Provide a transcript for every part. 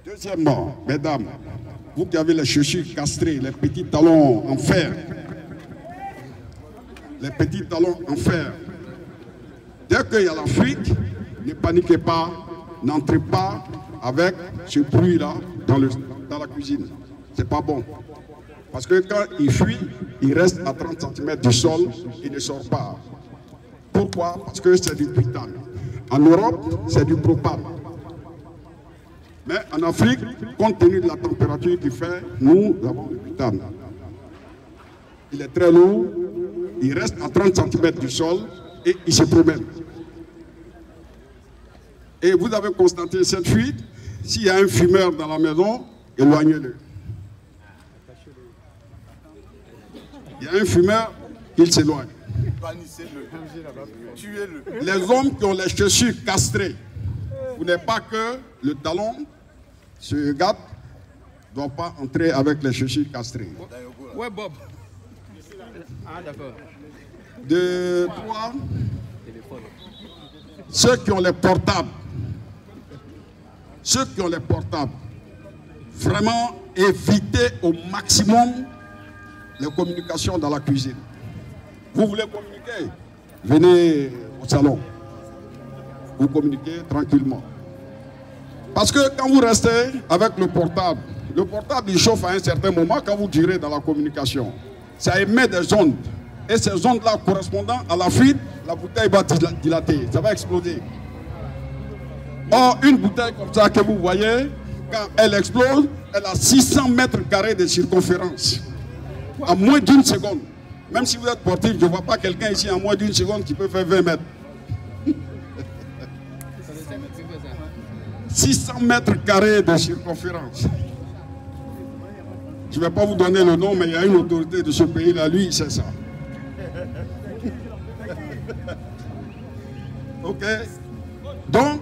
Deuxièmement, mesdames, vous qui avez les chaussures castrées, les petits talons en fer, les petits talons en fer, dès qu'il y a la fuite, ne paniquez pas, n'entrez pas avec ce bruit-là dans la cuisine. C'est pas bon. Parce que quand il fuit, il reste à 30 cm du sol, il ne sort pas. Pourquoi? Parce que c'est du butane. En Europe, c'est du propane. Mais en Afrique, compte tenu de la température qu'il fait, nous avons le butane. Il est très lourd, il reste à 30 cm du sol et il se promène. Et vous avez constaté cette fuite, s'il y a un fumeur dans la maison, éloignez-le. Il y a un fumeur, qu'il s'éloigne. Tuez-le. Les hommes qui ont les chaussures castrées, vous n'êtes pas que le talon, ce gars ne doit pas entrer avec les chaussures castrées. Ouais, Bob. Ah, d'accord. De trois, ceux qui ont les portables, vraiment évitez au maximum les communications dans la cuisine. Vous voulez communiquer? Venez au salon. Vous communiquez tranquillement. Parce que quand vous restez avec le portable il chauffe à un certain moment quand vous durez dans la communication. Ça émet des ondes. Et ces ondes-là correspondant à la fuite, la bouteille va dilater, ça va exploser. Or, une bouteille comme ça que vous voyez, quand elle explose, elle a 600 mètres carrés de circonférence. En moins d'une seconde. Même si vous êtes sportif, je ne vois pas quelqu'un ici en moins d'une seconde qui peut faire 20 mètres. 600 mètres carrés de circonférence. Je ne vais pas vous donner le nom, mais il y a une autorité de ce pays-là, lui, il sait ça. Ok? Donc,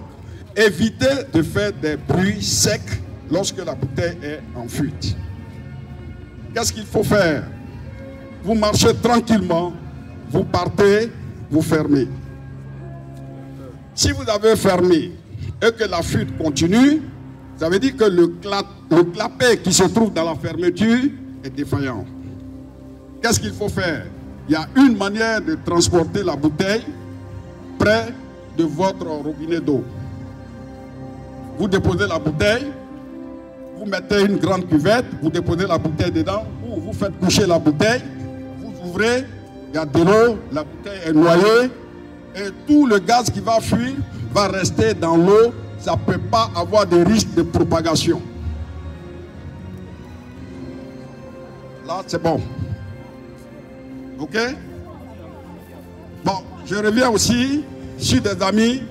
évitez de faire des bruits secs lorsque la bouteille est en fuite. Qu'est-ce qu'il faut faire? Vous marchez tranquillement, vous partez, vous fermez. Si vous avez fermé et que la fuite continue, ça veut dire que le clapet qui se trouve dans la fermeture est défaillant. Qu'est-ce qu'il faut faire? Il y a une manière de transporter la bouteille près de votre robinet d'eau. Vous déposez la bouteille, vous mettez une grande cuvette, vous déposez la bouteille dedans, ou vous faites coucher la bouteille, vous ouvrez, il y a de l'eau, la bouteille est noyée, et tout le gaz qui va fuir va rester dans l'eau, ça ne peut pas avoir de risque de propagation. Là, c'est bon. Ok? Bon, je reviens aussi sur des amis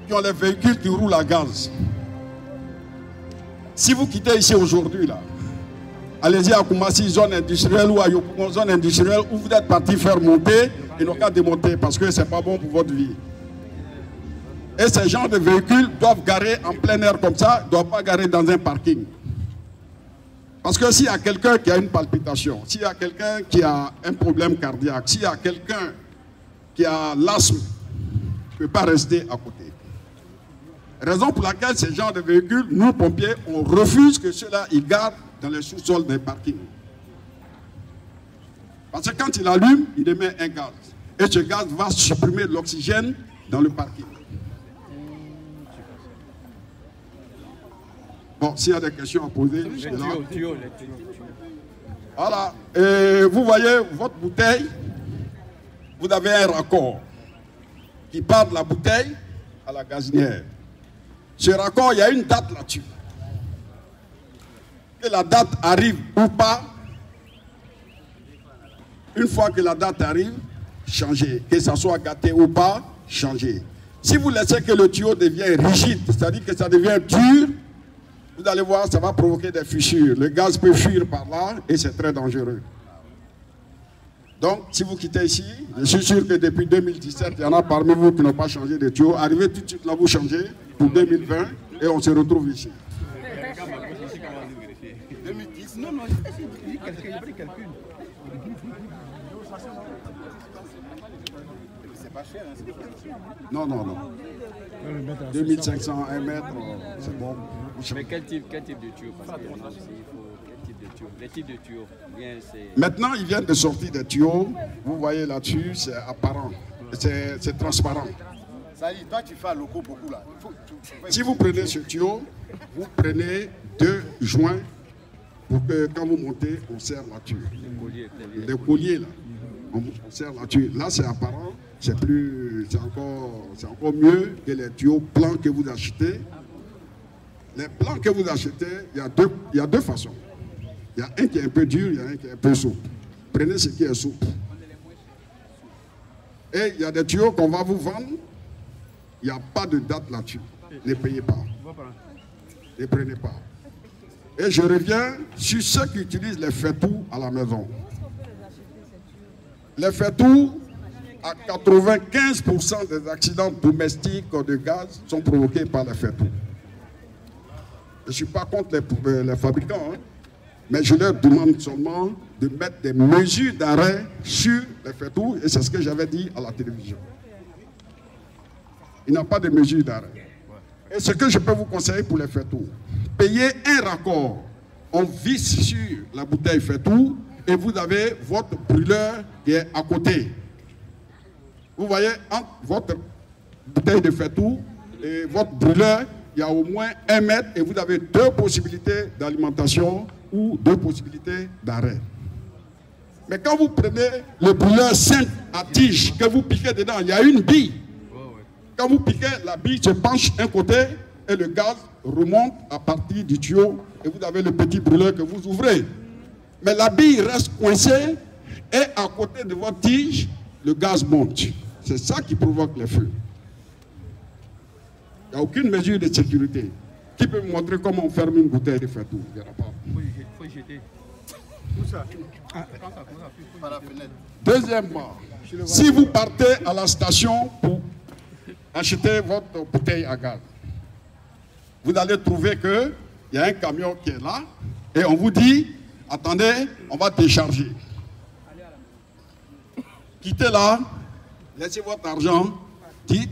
qui ont les véhicules qui roulent à gaz. Si vous quittez ici aujourd'hui, là, allez-y à Koumassi, zone industrielle, ou à Yopougon, zone industrielle, où vous êtes parti faire monter, et non qu'à démonter, parce que ce n'est pas bon pour votre vie. Et ces genres de véhicules doivent garer en plein air comme ça, ne doivent pas garer dans un parking. Parce que s'il y a quelqu'un qui a une palpitation, s'il y a quelqu'un qui a un problème cardiaque, s'il y a quelqu'un qui a l'asthme, ne peut pas rester à côté. Raison pour laquelle ces genres de véhicules, nous, pompiers, on refuse que ceux-là, ils gardent dans les sous-sols des parkings. Parce que quand il allume, il émet un gaz. Et ce gaz va supprimer l'oxygène dans le parking. Bon, s'il y a des questions à poser, je suis là. Voilà. Et vous voyez, votre bouteille, vous avez un raccord qui part de la bouteille à la gazinière. Ce raccord, il y a une date là-dessus. Que la date arrive ou pas, une fois que la date arrive, changez. Que ça soit gâté ou pas, changez. Si vous laissez que le tuyau devienne rigide, c'est-à-dire que ça devient dur, vous allez voir, ça va provoquer des fissures. Le gaz peut fuir par là et c'est très dangereux. Donc, si vous quittez ici, je suis sûr que depuis 2017, il y en a parmi vous qui n'ont pas changé de tuyau. Arrivez tout de suite là, vous changez pour 2020 et on se retrouve ici. 2010? Non, non, j'ai pris calcul. Non, non, non. 2500, 1 mètre, c'est bon. Mais quel type de tuyau? Parce que maintenant, il faut quel type de tuyau? Les types de tuyaux, bien c'est... Maintenant, ils viennent de sortir des tuyaux. Vous voyez là-dessus, c'est apparent. C'est transparent. Ça dit, toi tu fais à loco beaucoup là. Si vous prenez ce tuyau, vous prenez 2 joints pour que quand vous montez, on serre la tuyau. Les colliers là, on serre la tuyau. Là, c'est apparent. C'est encore mieux que les tuyaux blancs que vous achetez. Les blancs que vous achetez, il y a deux façons. Il y a un qui est un peu dur, il y a un qui est un peu souple. Prenez ce qui est souple. Et il y a des tuyaux qu'on va vous vendre. Il n'y a pas de date là-dessus. Ne payez pas. Ne prenez pas. Et je reviens sur ceux qui utilisent les faitout à la maison. Les faitout, à 95% des accidents domestiques de gaz sont provoqués par les faitout. Je ne suis pas contre les fabricants, hein, mais je leur demande seulement de mettre des mesures d'arrêt sur les faitout, et c'est ce que j'avais dit à la télévision. Il n'y a pas de mesure d'arrêt. Et ce que je peux vous conseiller pour les faitout, payez un raccord. On visse sur la bouteille faitout et vous avez votre brûleur qui est à côté. Vous voyez, entre votre bouteille de faitout et votre brûleur, il y a au moins 1 mètre et vous avez 2 possibilités d'alimentation ou 2 possibilités d'arrêt. Mais quand vous prenez le brûleur simple à tige, que vous piquez dedans, il y a une bille. Quand vous piquez, la bille se penche un côté et le gaz remonte à partir du tuyau et vous avez le petit brûleur que vous ouvrez. Mais la bille reste coincée et à côté de votre tige, le gaz monte. C'est ça qui provoque les feux. Il n'y a aucune mesure de sécurité. Qui peut me montrer comment on ferme une bouteille de faitout? Il n'y en a pas. Il faut y jeter. Où ça? Par la fenêtre. Deuxièmement, si vous partez à la station pour acheter votre bouteille à gaz, vous allez trouver qu'il y a un camion qui est là et on vous dit, attendez, on va décharger. Quittez là, laissez votre argent, dites,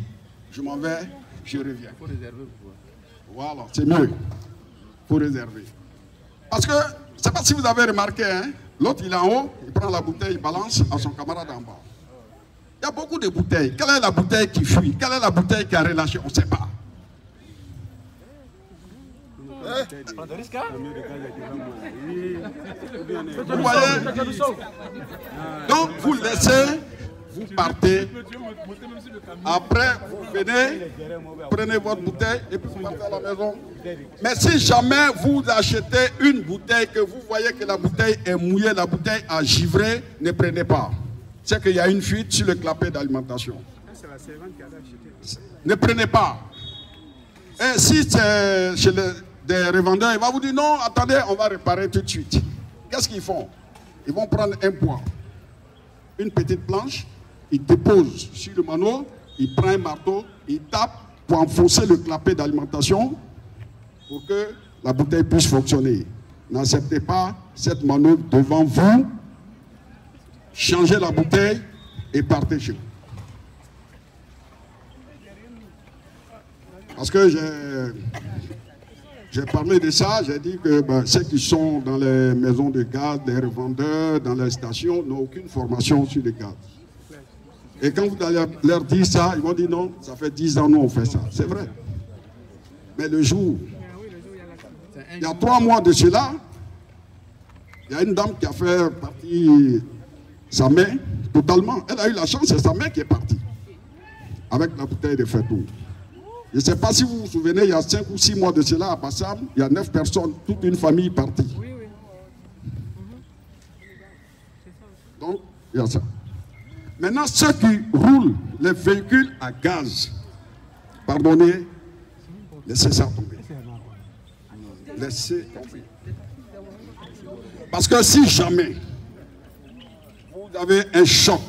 je m'en vais, je reviens. Il faut réserver. Voilà, c'est mieux. Il faut réserver. Parce que, je ne sais pas si vous avez remarqué, hein, l'autre il est en haut, il prend la bouteille, il balance à son camarade en bas. Il y a beaucoup de bouteilles. Quelle est la bouteille qui fuit? Quelle est la bouteille qui a relâché? On ne sait pas. Vous voyez? Donc vous laissez, vous partez. Après, vous venez, prenez votre bouteille et puis vous partez à la maison. Mais si jamais vous achetez une bouteille que vous voyez que la bouteille est mouillée, la bouteille a givré, ne prenez pas. C'est qu'il y a une fuite sur le clapet d'alimentation. Ne prenez pas. Et si c'est chez des revendeurs, il va vous dire non, attendez, on va réparer tout de suite. Qu'est-ce qu'ils font? Ils vont prendre un bois, une petite planche, ils déposent sur le manneau, ils prennent un marteau, ils tapent pour enfoncer le clapet d'alimentation pour que la bouteille puisse fonctionner. N'acceptez pas cette manœuvre devant vous. Changez la bouteille et partez chez vous. Parce que j'ai parlé de ça, j'ai dit que ceux qui sont dans les maisons de gaz, des revendeurs, dans les stations, n'ont aucune formation sur le gaz. Et quand vous allez leur dire ça, ils vont dire non, ça fait 10 ans nous on fait ça. C'est vrai. Mais le jour, il y a 3 mois de cela, il y a une dame qui a fait partie sa main totalement. Elle a eu la chance, c'est sa main qui est partie. Avec la bouteille de faitout. Je ne sais pas si vous vous souvenez, il y a 5 ou 6 mois de cela à Bassam, il y a 9 personnes, toute une famille partie. Donc, il y a ça. Maintenant, ceux qui roulent les véhicules à gaz, pardonnez, laissez ça tomber. Laissez tomber. Parce que si jamais vous avez un choc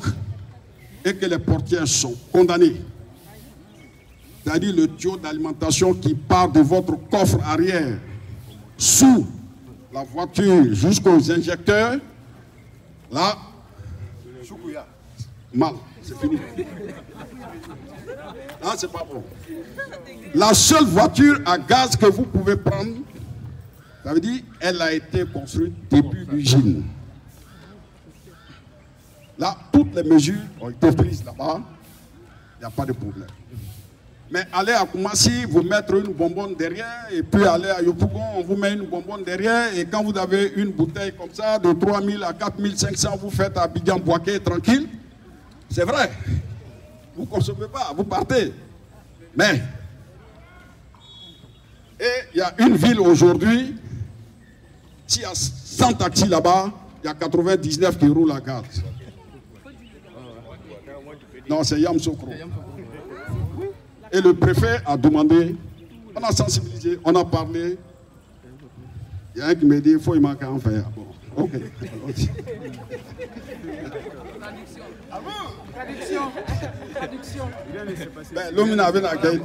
et que les portières sont condamnées, c'est-à-dire le tuyau d'alimentation qui part de votre coffre arrière sous la voiture jusqu'aux injecteurs, là, mal, c'est fini. Ah, c'est pas bon. La seule voiture à gaz que vous pouvez prendre, ça veut dire elle a été construite depuis l'usine. Là, toutes les mesures ont été prises là-bas. Il n'y a pas de problème. Mais allez à Koumassi, vous mettre une bonbonne derrière, et puis aller à Yopougon, on vous met une bonbonne derrière, et quand vous avez une bouteille comme ça, de 3 000 à 4 500, vous faites à Abidjan-Bouaké tranquille. C'est vrai. Vous ne consommez pas, vous partez. Mais, et il y a une ville aujourd'hui, s'il y a 100 taxis là-bas, il y a 99 qui roulent à gaz. Non, c'est Yamsoukro. Et le préfet a demandé, on a sensibilisé, on a parlé. Il y a un qui me dit, il faut y manquer en faire. Bon, ok. Traduction. Ben, l'homme n'avait pas gagné. Non,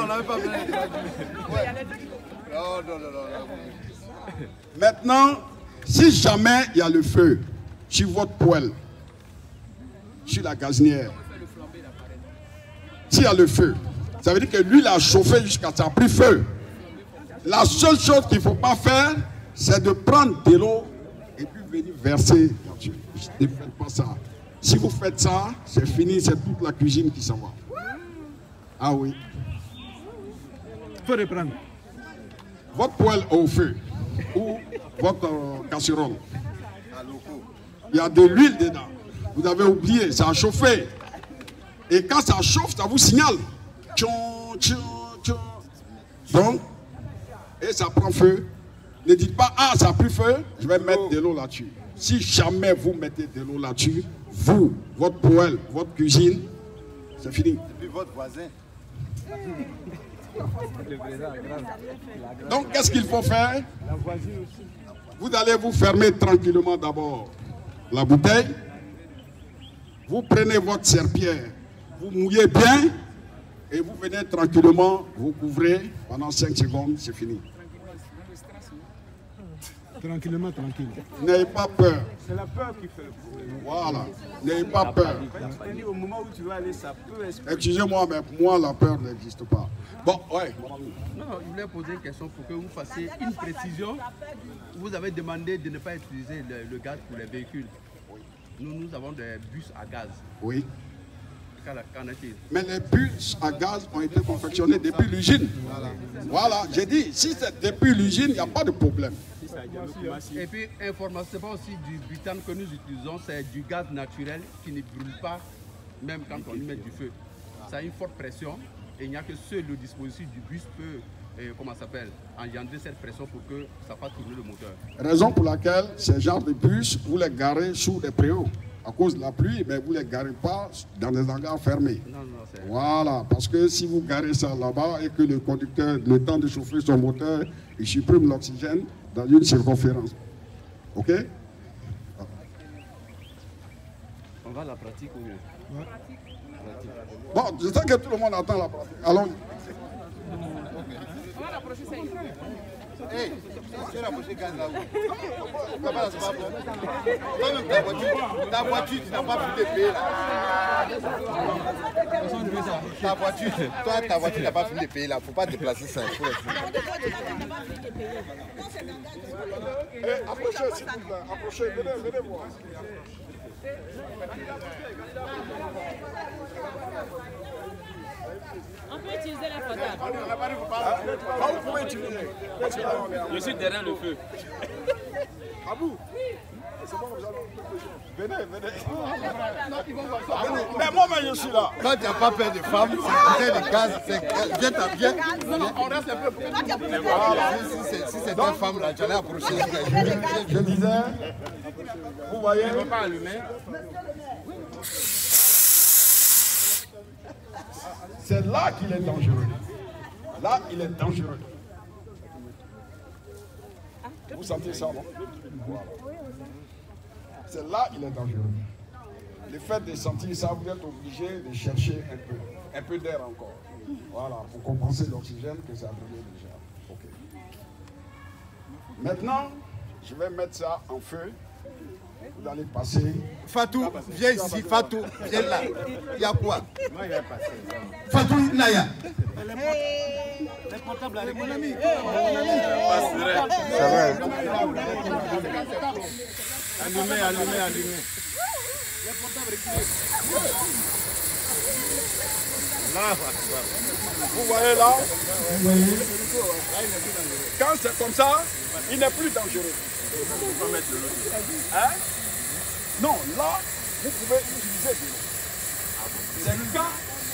on n'avait pas besoin de traduire. Maintenant, si jamais il y a le feu sur votre poêle, sur la gazinière, s'il y a le feu, ça veut dire que l'huile a chauffé jusqu'à ça a pris feu. La seule chose qu'il ne faut pas faire, c'est de prendre de l'eau et puis venir verser. Ne faites pas ça. Si vous faites ça, c'est fini, c'est toute la cuisine qui s'en va. Ah oui. Il faut reprendre. Votre poêle au feu ou votre casserole, il y a de l'huile dedans. Vous avez oublié, ça a chauffé. Et quand ça chauffe, ça vous signale. Donc, et ça prend feu. Ne dites pas, ah, ça a pris feu, je vais mettre de l'eau là-dessus. Si jamais vous mettez de l'eau là-dessus, vous, votre poêle, votre cuisine, c'est fini. Et puis votre voisin. Donc, qu'est-ce qu'il faut faire? Vous allez vous fermer tranquillement d'abord la bouteille. Vous prenez votre serpillère, vous mouillez bien et vous venez tranquillement, vous couvrez pendant 5 secondes, c'est fini. Tranquillement, tranquille. N'ayez pas peur. C'est la peur qui fait le problème. Voilà, n'ayez pas peur. Au moment où tu vas aller, ça peut exploser. Excusez-moi, mais pour moi, la peur n'existe pas. Bon, ouais. Non, je voulais poser une question pour que vous fassiez une précision. Vous avez demandé de ne pas utiliser le gaz pour les véhicules. Nous avons des bus à gaz. Oui. Qu'en est-il? Mais les bus à gaz ont été confectionnés depuis l'usine. Voilà, j'ai dit, si c'est depuis l'usine, il n'y a pas de problème. Et puis, information, c'est pas aussi du butane que nous utilisons, c'est du gaz naturel qui ne brûle pas, même quand on y met du feu. Ça a une forte pression et il n'y a que seul le dispositif du bus peut, comment ça s'appelle, engendrer cette pression pour que ça fasse tourner le moteur. Raison pour laquelle ces genres de bus, vous les garez sous des préaux. À cause de la pluie, mais vous ne les garez pas dans des hangars fermés. Non, c'est... Voilà, parce que si vous garez ça là-bas et que le conducteur, le temps de chauffer son moteur, il supprime l'oxygène dans une circonférence. OK? On va à la pratique ou bien? Bon, je sais que tout le monde attend la pratique. Allons. On va l'approcher, ça y est. Hey, c'est l'approcher gaz là-haut. Papa, c'est pas bon. Toi-même, ta voiture, tu n'as pas pu te payer là. Ta voiture, toi, ta voiture n'a pas fini de payer là. Il ne faut pas déplacer ça. Approchez, s'il vous plaît. Approchez, venez voir. On peut utiliser les portables. Vous pouvez utiliser. Je suis derrière le feu. À vous. C'est bon, vous allez. Venez. Mais moi-même, je suis là. Quand tu n'as pas peur de femmes, c'est de gaz. Viens. Non, on reste un peu. Si c'est une femme là, tu allais approcher. Je disais, vous voyez. On ne peut pas allumer. C'est là qu'il est dangereux. Là, il est dangereux. Vous sentez ça, non? Voilà. C'est là qu'il est dangereux. Le fait de sentir ça, vous êtes obligé de chercher un peu d'air encore. Voilà, pour compenser l'oxygène que ça a brûlé déjà. Ok. Maintenant, je vais mettre ça en feu. Vous allez passer. Fatou, viens ici, Fatou, viens là. Il y a quoi? Moi, il va passer. Fatou Naya. Les portables avec mon ami. Ça va. Allumez. Vous voyez là? Quand c'est comme ça, il n'est plus dangereux. Hein? Non, là, vous pouvez utiliser de l'eau.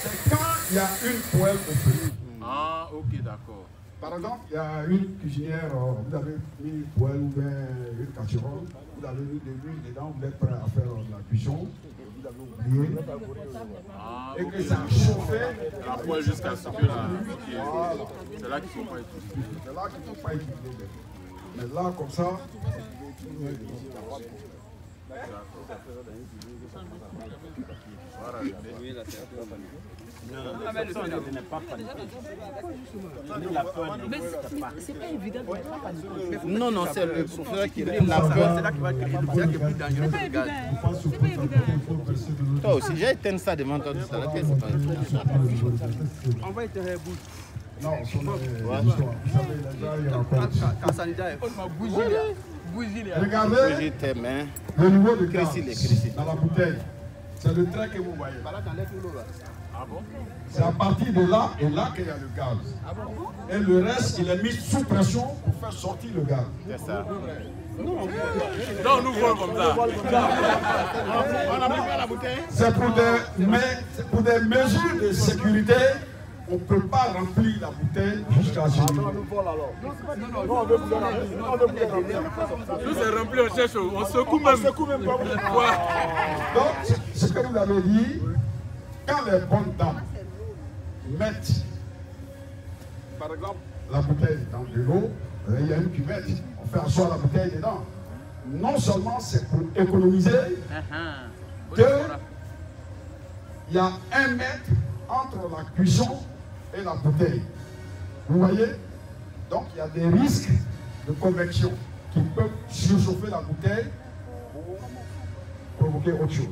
C'est quand il y a une poêle au feu. Ah, ok, d'accord. Par exemple, il y a une cuisinière, vous avez mis une poêle ou bien une casserole, vous avez mis de l'huile dedans, vous êtes prêt à faire la cuisson, vous avez oublié, et que ça a chauffé. La poêle jusqu'à ce que la... C'est là qu'il ne faut pas utiliser. C'est là qu'il ne faut pas utiliser. Mais là, comme ça, c'est pas évident de ne pas paniquer. Non, c'est le professeur qui est la peur, c'est là qui va créer le plus dangereux que le gaz. C'est pas évident. Toi aussi, j'ai éteint ça devant toi. On va éteindre les bouches. non, ce sont des histoires. Vous savez, les gens, ils racontent. Quand ça bougie, Regardez tes mains. le niveau de gaz Chrissy. dans la bouteille. C'est le trait que vous voyez. C'est à partir de là et là qu'il y a le gaz. Et le reste, il est mis sous pression pour faire sortir le gaz. C'est ça. Non, nous voyons comme ça. On a pris la bouteille. C'est pour des mesures de sécurité. On ne peut pas remplir la bouteille jusqu'à ce niveau. Nous c'est rempli, on cherche, on secoue même. Donc, ce que vous avez dit, quand les bonnes dames mettent, par exemple, la bouteille dans de l'eau, il y a une cuvette, on fait asseoir la bouteille dedans. Non seulement c'est pour économiser, qu'il y a 1 mètre entre la cuisson et la bouteille. Vous voyez? Donc il y a des risques de convection qui peuvent surchauffer la bouteille pour provoquer autre chose.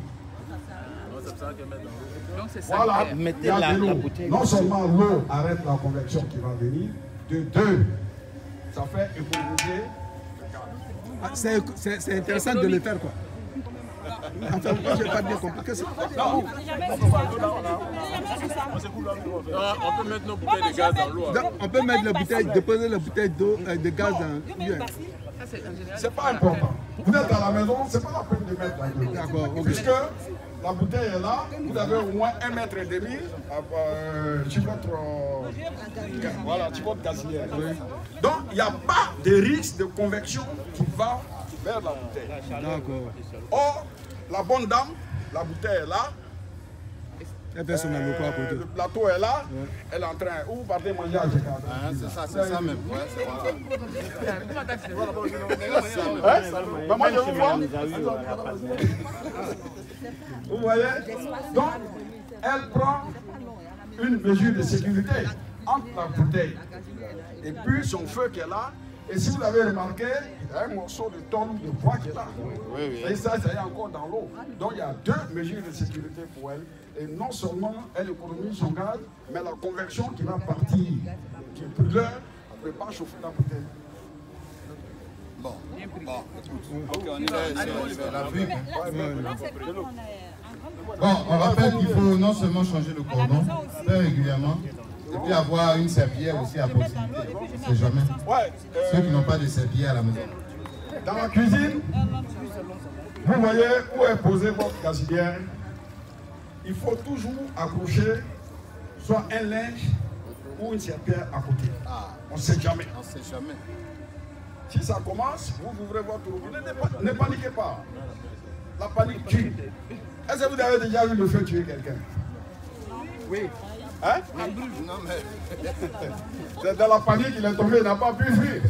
Voilà, Mettez il y a la de l'eau. bouteille. Non seulement l'eau arrête la convection qui va venir, de deux, ça fait économiser le gaz. C'est intéressant de le faire, quoi. Enfin, moi, je n'ai pas bien compris que c'est. On peut mettre nos bouteilles de gaz dans l'eau. Donc, on peut mettre la bouteille, déposer la bouteille d'eau, de gaz dans l'eau. C'est pas important. Vous êtes à la maison, c'est pas la peine de mettre la l'eau. D'accord, ok. Puisque la bouteille est là, vous avez au moins 1,5 mètre sur votre gazinière. Donc, il n'y a pas de risque de convection qui va vers la bouteille. D'accord. Or, la bonne dame, la bouteille est là. La personne a le quoi à côté. Le plateau est là, elle est en train. Où vous partez manger à C'est ça même. Ouais, Maman, je vous vois. Vous voyez? Donc, elle prend une mesure de sécurité entre la bouteille et puis son feu qui est là. Et si vous avez remarqué, il y a un morceau de tôle de bois qui est là. Et ça est encore dans l'eau. Donc il y a 2 mesures de sécurité pour elle. Et non seulement elle économise son gaz, mais la convection qui va partir, qui est brûleur, ne peut pas chauffer la bouteille. Bon, Bon, on rappelle qu'il faut non seulement changer le cordon très régulièrement, et puis avoir une serpillière aussi à proximité. C'est jamais. Ceux qui n'ont pas de serpillière à la maison. Dans la cuisine, vous voyez où est posée votre gazinière. Il faut toujours accrocher soit un linge ou une serpillière à côté. On ne sait jamais. On ne sait jamais. Si ça commence, vous ouvrez votre robinet. Ne paniquez pas. La panique tue. Est-ce que vous avez déjà vu le feu tuer quelqu'un? Oui. Hein? Non, mais... C'est dans la panique qu'il est tombé, il n'a pas pu fuir.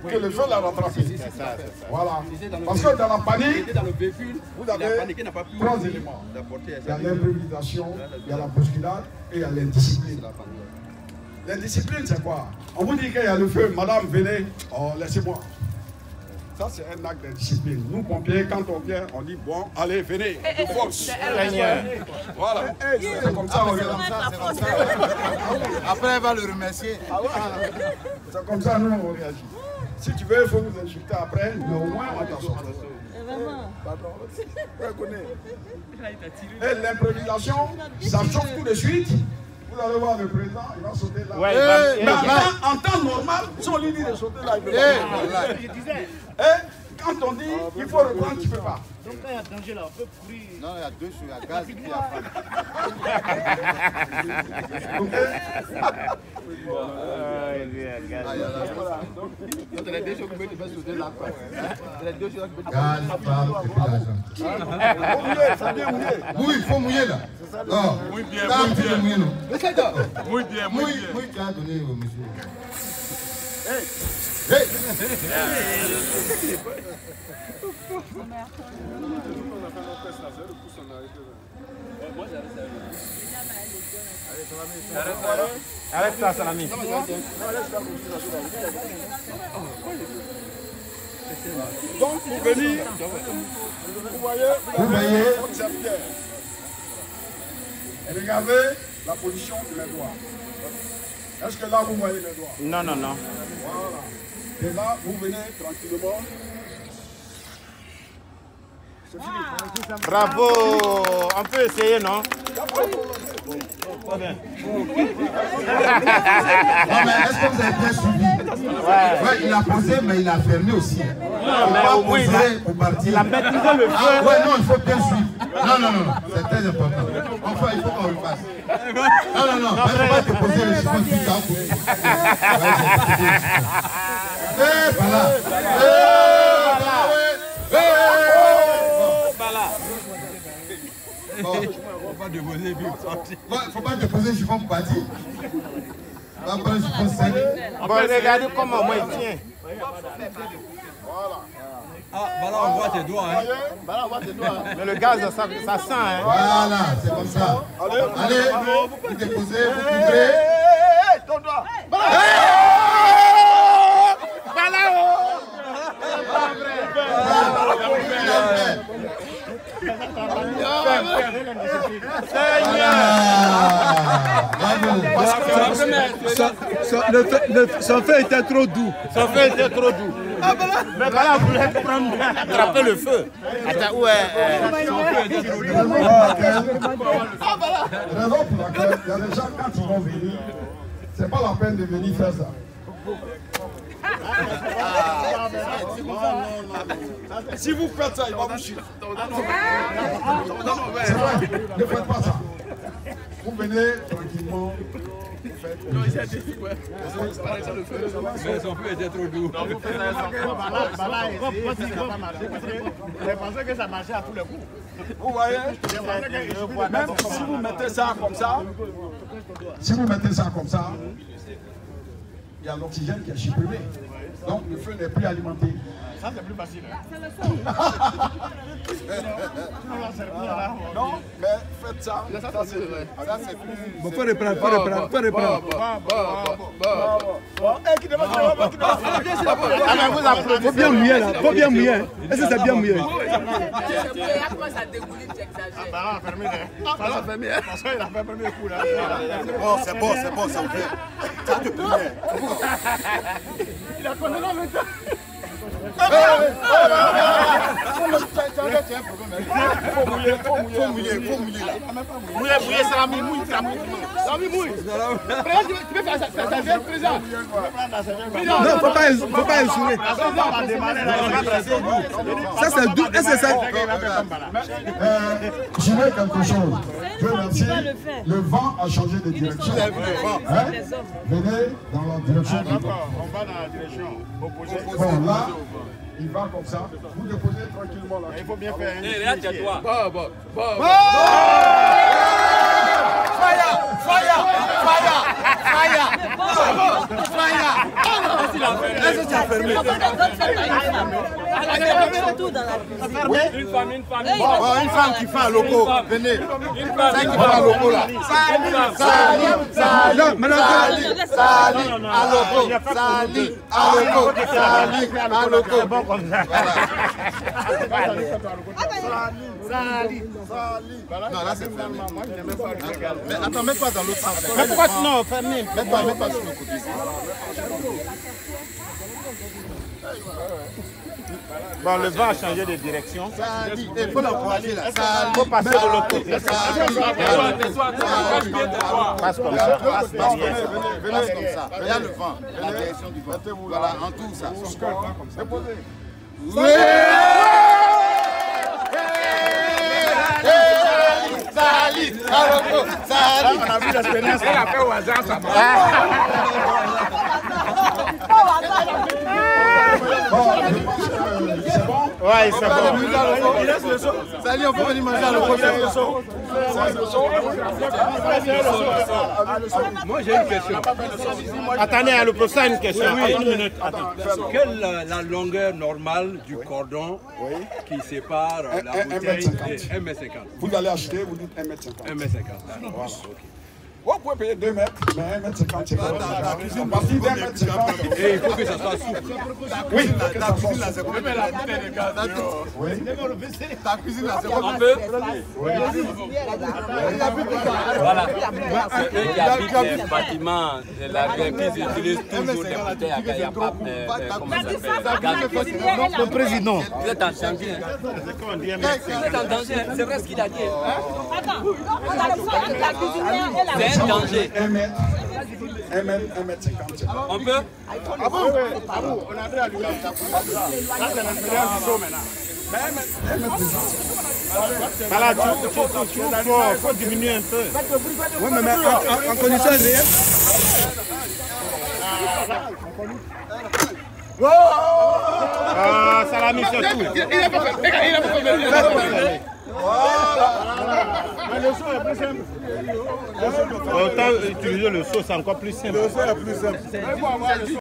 Que le feu l'a rattrapé. C'est ça. Voilà. Parce que dans la panique, dans le véhicule, vous la avez panique n'a pas pu 3 éléments. d'apporter. Il y a l'improvisation, il y a la bousculade et il y a l'indiscipline. L'indiscipline, c'est quoi? On vous dit qu'il y a le feu, madame, venez, oh, laissez-moi. Ça, c'est un acte de discipline. Nous, pompiers, quand on vient, on dit bon, allez, venez, de force. Voilà. C'est comme ça, on réagit. Après, elle va le remercier. C'est comme ça, nous, on réagit. Si tu veux, il faut nous insulter après, mais au moins, on t'en sort. Et l'improvisation, ça chauffe tout de suite. Vous allez voir le président, il va sauter là. Ouais, en temps normal, si on lui dit de sauter là, il peut pas. Et quand on dit, il faut reprendre, tu ne peux pas. Donc quand il y a danger là, on peut courir. Non, il y a deux choses, il y a gaz et puis il y a Donc, les deux choses que tu peux sauter là. Les deux choses que tu peux gaz, femme et puis l'argent. Ça vient mouiller. Oui, il faut mouiller là. Non, Muy bien, là, muy tu bien. peux mouiller, non. Muy bien, muy Mouille, bien. mouille, tu as donné au monsieur. Hey! Arrête ça, Salami. Donc, pour venir, vous voyez, cette pierre. Et regardez la position de mes doigts. Est-ce que là, vous voyez mes doigts? Non, non, non. Voilà. Et là, vous venez tranquillement. C'est fini. Bravo. On peut essayer, non? Non, mais est-ce que vous avez bien suivi? Ouais, il a posé, mais il a fermé aussi. Non, mais au moins, il a maîtrisé le feu. Ah, ouais, non, il faut bien suivre. Non, non, non, c'est très important. Enfin, il faut qu'on le fasse. Non, non, non, il ne faut pas te poser le chiffon du temps. Eh, voilà. Bon, il ne faut pas te poser le chiffon pour partir. On va prendre le chiffon 5. Bon, regardez comment moi il tient. Ah, voilà, on voit tes doigts. Hein. Voilà, on voit tes doigts. Mais le gaz, ça sent. Hein. Voilà, c'est comme ça. Allez, vous déposez, vous couvrez. Ton doigt. Son feu était trop doux. Son feu était trop doux. Mais voilà, vous voulez prendre, attraper le feu. Attends, où est son feu était trop doux. Raison pour laquelle il y a des gens, quand ils vont venir, c'est pas la peine de venir faire ça. Si vous faites ça, il va vous suivre. C'est vrai, ne faites pas ça. Vous venez tranquillement. Mais son feu était trop doux. J'ai pensé que ça marchait à tous les coups. Vous voyez, même si vous mettez ça comme ça, il y a l'oxygène qui est supprimé. Donc le feu n'est plus alimenté. Ça, c'est plus facile. Non, mais faites ça. Ça, c'est plus. Bon, faut reprendre. Faut bien mouiller là, faut bien mouiller. Est-ce que c'est bien mouillé? Ça va fermer. Parce qu'il a fait le premier coup là. Bon, c'est bon, ça vous fait. Ça te plaît. Il a connu là maintenant. Faut mouiller là. Mouiller, ça mouille. Tu peux faire ça, c'est présent. Non, faut pas insuler. Ça c'est doux. Est-ce que ça? Je veux quelque chose. Je veux merci. Le vent a changé de direction. Hein? Venez dans la direction du vent. On va dans la direction opposée. Bon, là, il va comme ça. Vous déposez tranquillement là. Il faut bien faire un. Regarde tes doigts. Est-ce que tu as fermé? Tout dans la cuisine. Oui. Une femme. Bon, une femme qui fait un loco. Venez. Une femme. Celle qui fait un loco là. Sali, Bon comme ça. Non, là c'est fermé. Mais attends, mets-toi dans l'autre sens. Mais pourquoi non, fermé? Mets-toi sur le côté. Bon, le vent a changé de direction. Il faut l'encourager là. Il faut passer de l'autre côté. Passe comme ça. Passe derrière. Passe comme ça. Regarde le vent, la direction du vent. Voilà, en tout ça. Oui! Sali! Sali! On a vu l'expérience. Elle a fait au hasard, ça C'est bon? Ouais, c'est bon. Il laisse le saut. Sali, on peut venir manger à l'eau. Moi j'ai une question. Attendez, le professeur a une question. Oui. Une minute. Attends. Quelle est la longueur normale du cordon qui sépare la bouteille et 1,50 m? Vous allez acheter, vous dites 1,50 m. 1,50 m. Voilà. Vous pouvez payer 2 mètres, mais 1,50 m, c'est pas bon. À partir d'1,50 m, Et il faut que ça soit souple. oui, Ta cuisine là, c'est combien? Ta cuisine là, c'est On combien? peut? Voilà. C'est eux qui habitent les bâtiments de la guerre qui utilisent toujours des bouteilles à il n'y a pas comment ça s'appelle? Le président. Vous êtes en danger. Vous êtes en danger, c'est vrai ce qu'il a dit. Attends, on a le choix entre la cuisinière et la C'est un danger. 1 mètre, 1,50 m. On peut? On a appris à lui. Là, c'est l'expérience du saut maintenant. Voilà, faut diminuer un peu. Oui, mais en condition réelle. Ah, ça l'a mis sur tout. Mais le saut est plus simple. Autant utiliser le saut, c'est encore plus simple. Le saut est plus simple.